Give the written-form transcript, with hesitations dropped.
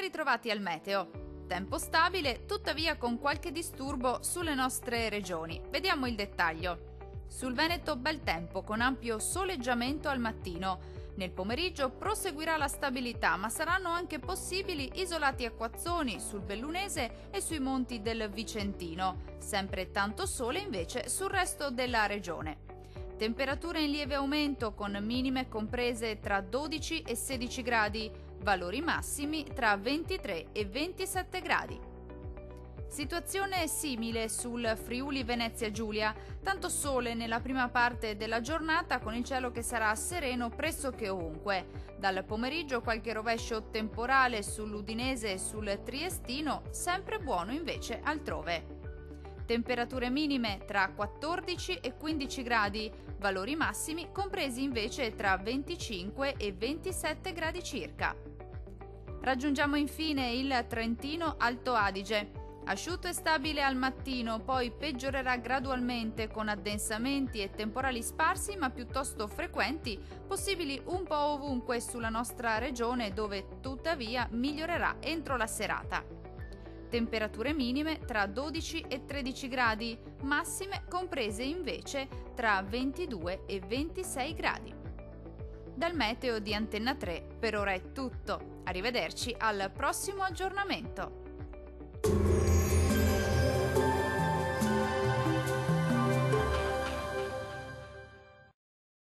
Ben ritrovati al meteo. Tempo stabile, tuttavia con qualche disturbo sulle nostre regioni. Vediamo il dettaglio. Sul Veneto bel tempo con ampio soleggiamento al mattino. Nel pomeriggio proseguirà la stabilità, ma saranno anche possibili isolati acquazzoni sul Bellunese e sui monti del Vicentino. Sempre tanto sole invece sul resto della regione. Temperature in lieve aumento con minime comprese tra 12 e 16 gradi, valori massimi tra 23 e 27 gradi. Situazione simile sul Friuli Venezia Giulia, tanto sole nella prima parte della giornata con il cielo che sarà sereno pressoché ovunque. Dal pomeriggio qualche rovescio temporale sull'Udinese e sul Triestino, sempre buono invece altrove. Temperature minime tra 14 e 15 gradi, valori massimi compresi invece tra 25 e 27 gradi circa. Raggiungiamo infine il Trentino Alto Adige. Asciutto e stabile al mattino, poi peggiorerà gradualmente con addensamenti e temporali sparsi ma piuttosto frequenti, possibili un po' ovunque sulla nostra regione, dove tuttavia migliorerà entro la serata. Temperature minime tra 12 e 13 gradi, massime comprese invece tra 22 e 26 gradi. Dal meteo di Antenna 3 per ora è tutto. Arrivederci al prossimo aggiornamento.